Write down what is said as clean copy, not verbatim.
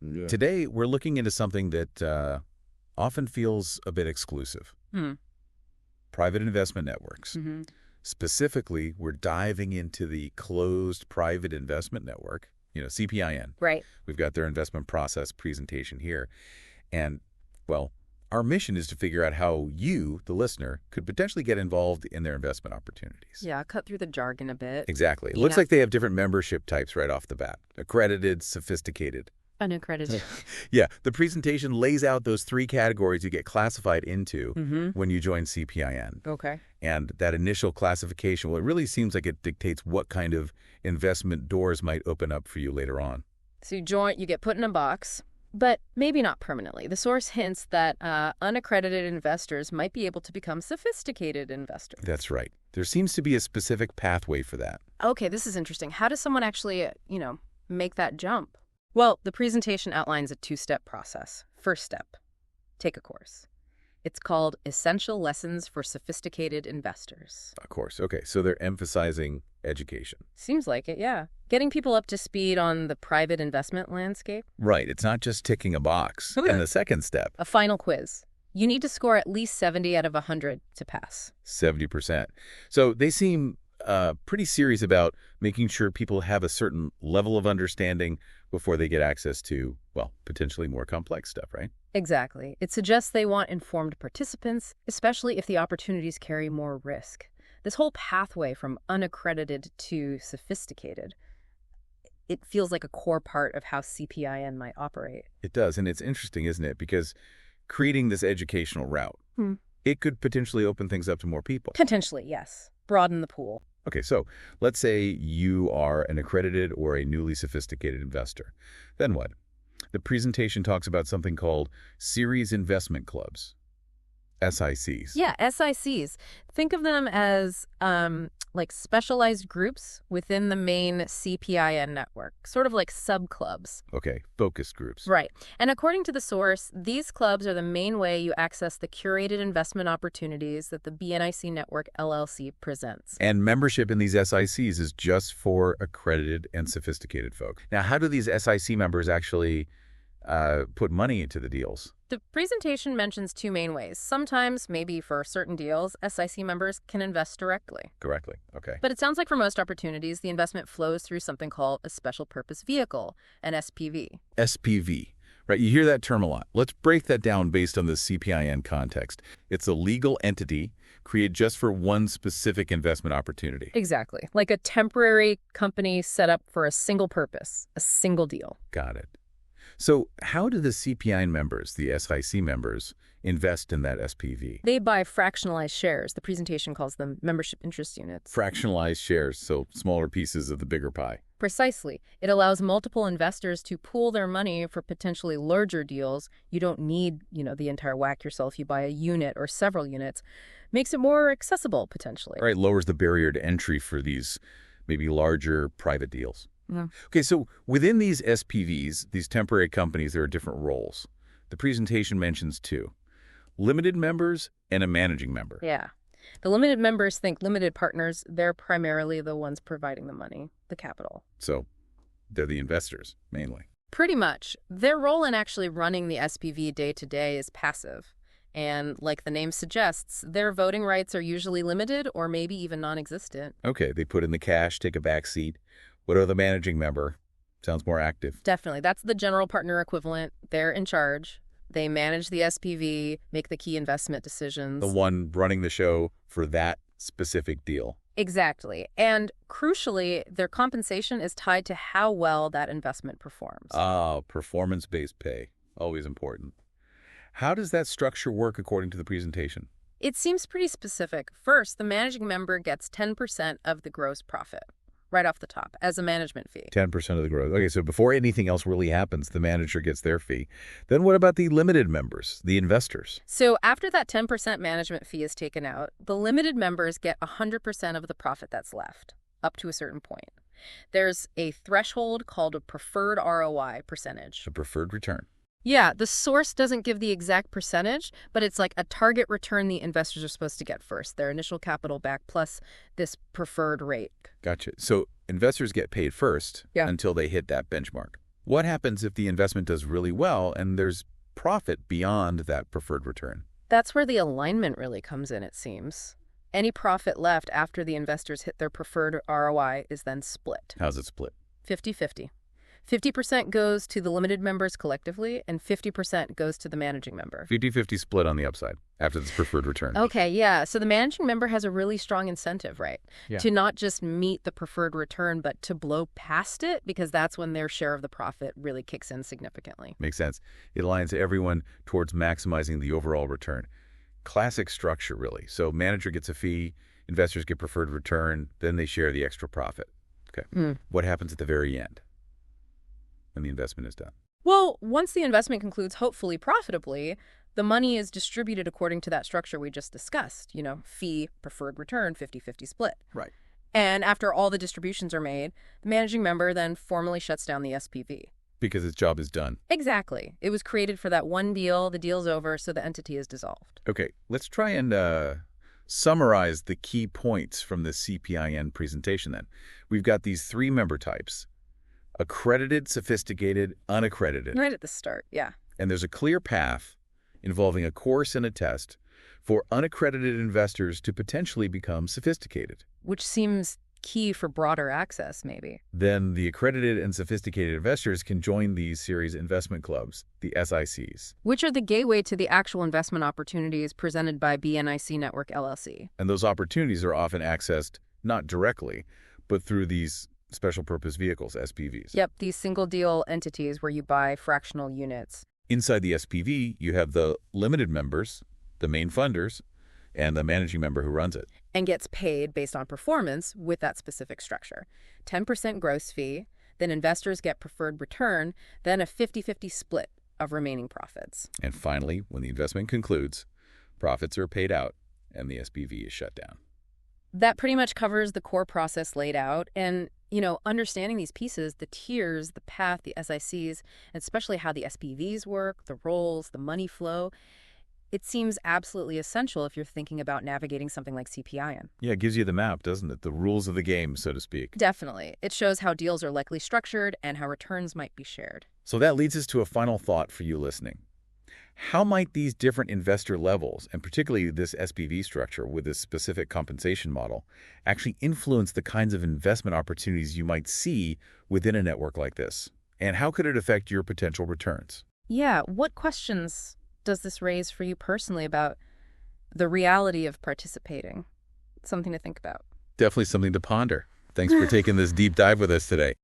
Yeah. Today, we're looking into something that often feels a bit exclusive. Private investment networks. Specifically, we're diving into the closed private investment network, CPIN. Right. We've got their investment process presentation here. And, well, our mission is to figure out how you, the listener, could potentially get involved in their investment opportunities. Yeah, cut through the jargon a bit. Exactly. It looks like they have different membership types right off the bat. Accredited, sophisticated. Unaccredited. Yeah, the presentation lays out those 3 categories you get classified into when you join CPIN. Okay. And that initial classification, well, it really seems like it dictates what kind of investment doors might open up for you later on. So you join, you get put in a box, but maybe not permanently. The source hints that unaccredited investors might be able to become sophisticated investors. That's right. There seems to be a specific pathway for that. Okay, this is interesting. How does someone actually, make that jump? Well, the presentation outlines a 2-step process. First step, take a course. It's called Essential Lessons for Sophisticated Investors. Of course. Okay, so they're emphasizing education. Seems like it, yeah. Getting people up to speed on the private investment landscape. Right. It's not just ticking a box. And the second step, A final quiz. You need to score at least 70 out of 100 to pass. 70%. So they seem pretty serious about making sure people have a certain level of understanding before they get access to, well, potentially more complex stuff, right? Exactly. It suggests they want informed participants, especially if the opportunities carry more risk. This whole pathway from unaccredited to sophisticated, it feels like a core part of how CPIN might operate. It does, and it's interesting, isn't it? Because creating this educational route, it could potentially open things up to more people. Potentially, yes. Broaden the pool. Okay, so let's say you are an accredited or a newly sophisticated investor. Then what? The presentation talks about something called Series Investment Clubs, SICs. Yeah, SICs. Think of them as like specialized groups within the main CPIN network, sort of like sub-clubs. Okay, focus groups. Right. And according to the source, these clubs are the main way you access the curated investment opportunities that the BNIC Network LLC presents. And membership in these SICs is just for accredited and sophisticated folk. Now, how do these SIC members actually put money into the deals? The presentation mentions 2 main ways. Sometimes, maybe for certain deals, SIC members can invest directly. Correctly, okay. But it sounds like for most opportunities, the investment flows through something called a special purpose vehicle, an SPV. SPV, right? You hear that term a lot. Let's break that down based on the CPIN context. It's a legal entity created just for one specific investment opportunity. Exactly. Like a temporary company set up for a single purpose, a single deal. Got it. So how do the CPIN members, the SIC members, invest in that SPV? They buy fractionalized shares. The presentation calls them membership interest units. Fractionalized shares, so smaller pieces of the bigger pie. Precisely. It allows multiple investors to pool their money for potentially larger deals. You don't need, the entire whack yourself. You buy a unit or several units. Makes it more accessible, potentially. Right, lowers the barrier to entry for these maybe larger private deals. Yeah. Okay, so within these SPVs, these temporary companies, there are different roles. The presentation mentions 2, limited members and a managing member. Yeah. The limited members think limited partners, they're primarily the ones providing the money, the capital. So they're the investors, mainly. Pretty much. Their role in actually running the SPV day to day is passive. And like the name suggests, their voting rights are usually limited or maybe even non-existent. Okay, they put in the cash, take a back seat. What are the managing member? Sounds more active. Definitely. That's the general partner equivalent. They're in charge. They manage the SPV, make the key investment decisions. The one running the show for that specific deal. Exactly. And crucially, their compensation is tied to how well that investment performs. Performance-based pay. Always important. How does that structure work according to the presentation? It seems pretty specific. First, the managing member gets 10% of the gross profit. Right off the top, as a management fee. 10% of the growth. Okay, so before anything else really happens, the manager gets their fee. Then what about the limited members, the investors? So after that 10% management fee is taken out, the limited members get 100% of the profit that's left, up to a certain point. There's a threshold called a preferred ROI percentage. A preferred return. Yeah, the source doesn't give the exact percentage, but it's like a target return the investors are supposed to get first, their initial capital back plus this preferred rate. Gotcha. So investors get paid first Yeah. until they hit that benchmark. What happens if the investment does really well and there's profit beyond that preferred return? That's where the alignment really comes in, it seems. Any profit left after the investors hit their preferred ROI is then split. How's it split? 50-50. 50% goes to the limited members collectively, and 50% goes to the managing member. 50-50 split on the upside after this preferred return. Okay, yeah. So the managing member has a really strong incentive, right? Yeah. To not just meet the preferred return, but to blow past it, because that's when their share of the profit really kicks in significantly. Makes sense. It aligns everyone towards maximizing the overall return. Classic structure, really. So manager gets a fee, investors get preferred return, then they share the extra profit. Okay. What happens at the very end when the investment is done? Well, once the investment concludes, hopefully profitably, the money is distributed according to that structure we just discussed. Fee, preferred return, 50-50 split. Right. And after all the distributions are made, the managing member then formally shuts down the SPV. Because its job is done. Exactly. It was created for that one deal, the deal's over, so the entity is dissolved. Okay, let's try and summarize the key points from the CPIN presentation then. We've got these three member types: accredited, sophisticated, unaccredited. Right at the start, yeah. And there's a clear path involving a course and a test for unaccredited investors to potentially become sophisticated. Which seems key for broader access, maybe. Then the accredited and sophisticated investors can join these series investment clubs, the SICs. Which are the gateway to the actual investment opportunities presented by BNIC Network LLC. And those opportunities are often accessed not directly, but through these special purpose vehicles, SPVs. Yep, these single deal entities where you buy fractional units. Inside the SPV, you have the limited members, the main funders, and the managing member who runs it. And gets paid based on performance with that specific structure. 10% gross fee, then investors get preferred return, then a 50-50 split of remaining profits. And finally, when the investment concludes, profits are paid out and the SPV is shut down. That pretty much covers the core process laid out. And, understanding these pieces, the tiers, the path, the SICs, and especially how the SPVs work, the roles, the money flow, it seems absolutely essential if you're thinking about navigating something like CPIN. Yeah, it gives you the map, doesn't it? The rules of the game, so to speak. Definitely. It shows how deals are likely structured and how returns might be shared. So that leads us to a final thought for you listening. How might these different investor levels, and particularly this SPV structure with this specific compensation model, actually influence the kinds of investment opportunities you might see within a network like this? And how could it affect your potential returns? Yeah, what questions does this raise for you personally about the reality of participating? Something to think about. Definitely something to ponder. Thanks for taking this deep dive with us today.